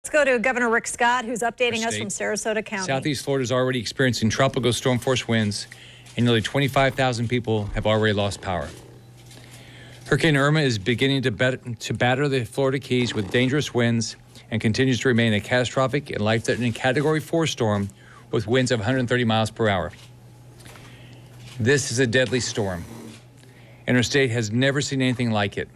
Let's go to Governor Rick Scott, who's updating us from Sarasota County. Southeast Florida is already experiencing tropical storm force winds, and nearly 25,000 people have already lost power. Hurricane Irma is beginning to batter the Florida Keys with dangerous winds and continues to remain a catastrophic and life-threatening Category 4 storm with winds of 130 miles per hour. This is a deadly storm, and our state has never seen anything like it.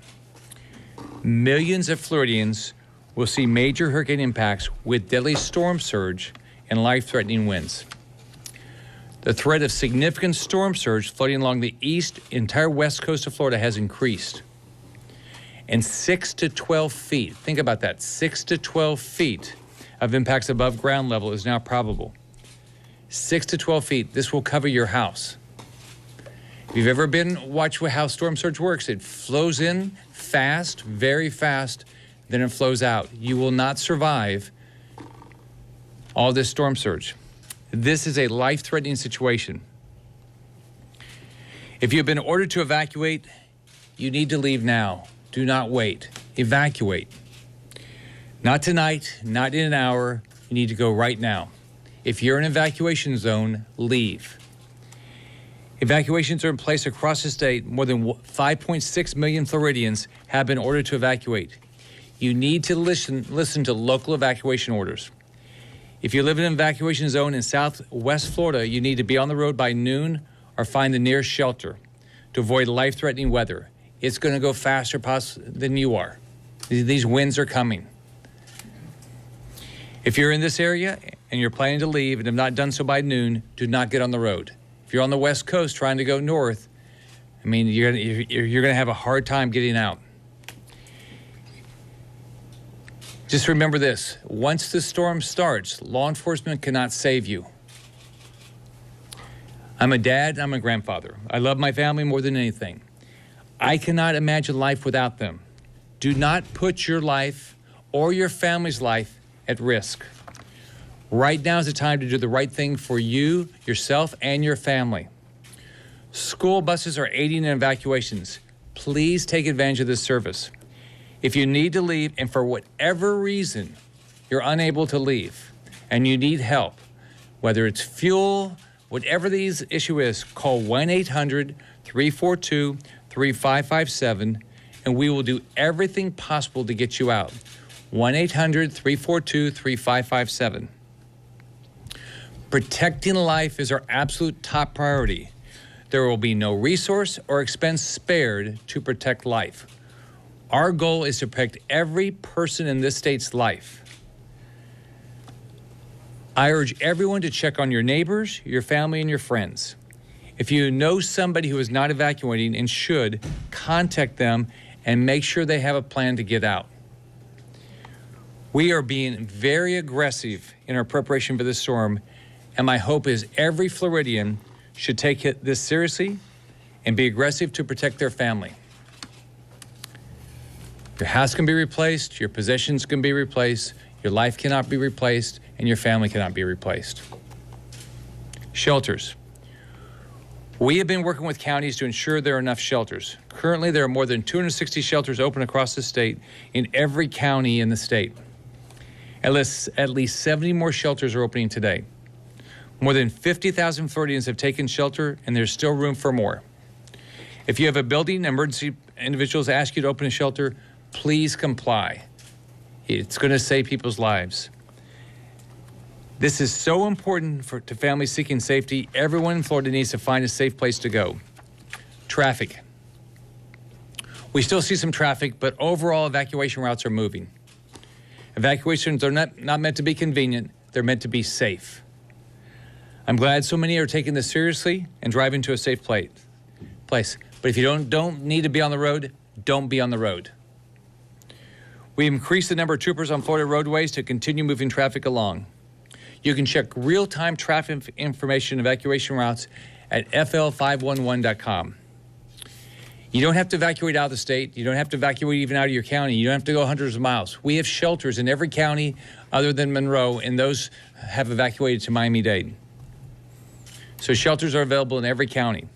Millions of Floridians will see major hurricane impacts with deadly storm surge and life-threatening winds. The threat of significant storm surge flooding along the entire west coast of Florida has increased. And 6 to 12 feet, think about that, 6 to 12 feet of impacts above ground level is now probable. 6 to 12 feet, this will cover your house. If you've ever watched how storm surge works, it flows in fast, very fast, then it flows out. You will not survive all this storm surge. This is a life-threatening situation. If you've been ordered to evacuate, you need to leave now. Do not wait. Evacuate. Not tonight, not in an hour. You need to go right now. If you're in an evacuation zone, leave. Evacuations are in place across the state. More than 5.6 million Floridians have been ordered to evacuate. You need to listen to local evacuation orders. If you live in an evacuation zone in southwest Florida, you need to be on the road by noon or find the nearest shelter to avoid life-threatening weather. It's going to go faster than you are. These winds are coming. If you're in this area and you're planning to leave and have not done so by noon, do not get on the road. If you're on the west coast trying to go north, you're going to have a hard time getting out. Just remember this, once the storm starts, law enforcement cannot save you. I'm a dad, I'm a grandfather. I love my family more than anything. I cannot imagine life without them. Do not put your life or your family's life at risk. Right now is the time to do the right thing for you, yourself, and your family. School buses are aiding in evacuations. Please take advantage of this service. If you need to leave and for whatever reason you're unable to leave and you need help, whether it's fuel, whatever the issue is, call 1-800-342-3557 and we will do everything possible to get you out. 1-800-342-3557. Protecting life is our absolute top priority. There will be no resource or expense spared to protect life. Our goal is to protect every person in this state's life. I urge everyone to check on your neighbors, your family, and your friends. If you know somebody who is not evacuating and should, contact them and make sure they have a plan to get out. We are being very aggressive in our preparation for this storm, and my hope is every Floridian should take this seriously and be aggressive to protect their family. Your house can be replaced, your possessions can be replaced, your life cannot be replaced, and your family cannot be replaced. Shelters. We have been working with counties to ensure there are enough shelters. Currently, there are more than 260 shelters open across the state in every county in the state. At least 70 more shelters are opening today. More than 50,000 Floridians have taken shelter, and there's still room for more. If you have a building, emergency individuals ask you to open a shelter, please comply. It's going to save people's lives. This is so important to families seeking safety. Everyone in Florida needs to find a safe place to go. Traffic. We still see some traffic, but overall evacuation routes are moving. Evacuations are not meant to be convenient. They're meant to be safe. I'm glad so many are taking this seriously and driving to a safe place. But if you don't need to be on the road, don't be on the road. We increased the number of troopers on Florida roadways to continue moving traffic along. You can check real-time traffic information evacuation routes at fl511.com. You don't have to evacuate out of the state. You don't have to evacuate even out of your county. You don't have to go hundreds of miles. We have shelters in every county other than Monroe, and those have evacuated to Miami-Dade. So shelters are available in every county.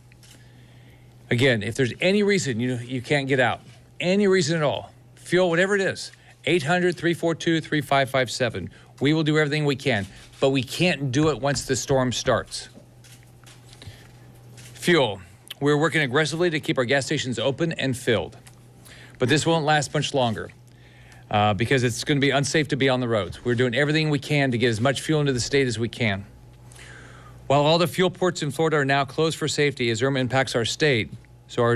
Again, if there's any reason you can't get out, any reason at all, fuel, whatever it is, 800-342-3557. We will do everything we can, but we can't do it once the storm starts. Fuel. We're working aggressively to keep our gas stations open and filled. But this won't last much longer because it's going to be unsafe to be on the roads. We're doing everything we can to get as much fuel into the state as we can. While all the fuel ports in Florida are now closed for safety as Irma impacts our state, so our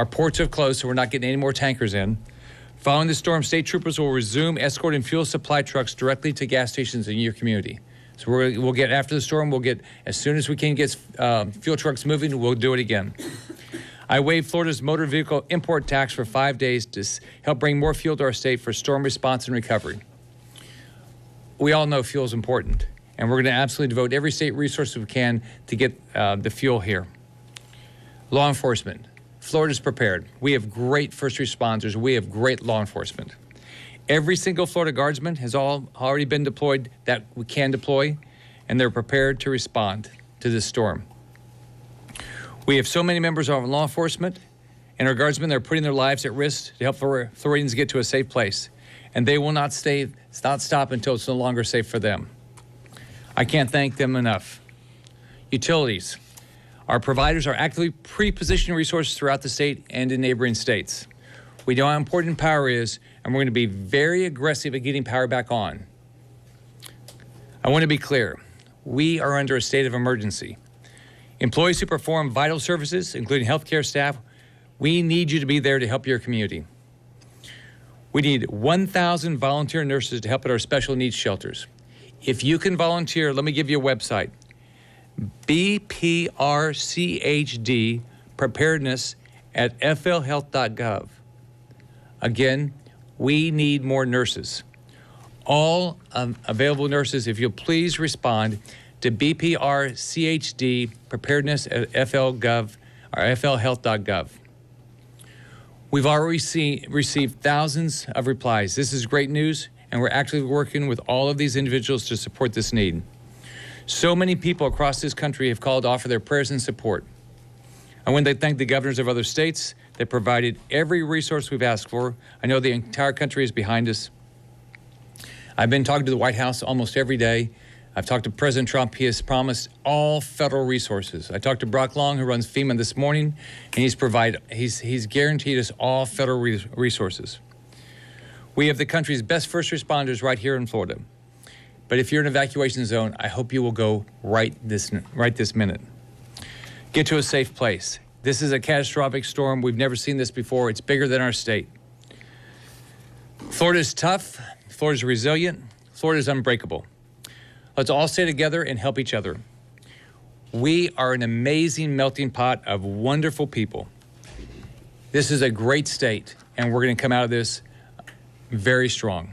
ports have closed, so we're not getting any more tankers in. Following the storm, state troopers will resume escorting fuel supply trucks directly to gas stations in your community. So we'll get, after the storm, we'll get, as soon as we can get fuel trucks moving, we'll do it again. I waived Florida's motor vehicle import tax for 5 days to help bring more fuel to our state for storm response and recovery. We all know fuel is important, and we're going to absolutely devote every state resource we can to get the fuel here. Law enforcement. Florida's prepared. We have great first responders. We have great law enforcement. Every single Florida Guardsman has already been deployed that we can deploy, and they're prepared to respond to this storm. We have so many members of law enforcement and our Guardsmen that are putting their lives at risk to help Floridians get to a safe place, and they will not stop until it's no longer safe for them. I can't thank them enough. Utilities. Our providers are actively pre-positioning resources throughout the state and in neighboring states. We know how important power is, and we're going to be very aggressive at getting power back on. I want to be clear. We are under a state of emergency. Employees who perform vital services, including healthcare staff, we need you to be there to help your community. We need 1,000 volunteer nurses to help at our special needs shelters. If you can volunteer, let me give you a website. BPRCHD preparedness at flhealth.gov. Again, we need more nurses. All available nurses, if you'll please respond to BPRCHD preparedness at flhealth.gov. We've already received thousands of replies. This is great news, and we're actively working with all of these individuals to support this need. So many people across this country have called to offer their prayers and support. I want to thank the governors of other states that provided every resource we've asked for. I know the entire country is behind us. I've been talking to the White House almost every day. I've talked to President Trump. He has promised all federal resources. I talked to Brock Long, who runs FEMA, this morning, and he's guaranteed us all federal resources. We have the country's best first responders right here in Florida. But if you're in an evacuation zone, I hope you will go right this minute. Get to a safe place. This is a catastrophic storm. We've never seen this before. It's bigger than our state. Florida's tough. Florida's resilient. Florida's unbreakable. Let's all stay together and help each other. We are an amazing melting pot of wonderful people. This is a great state, and we're going to come out of this very strong.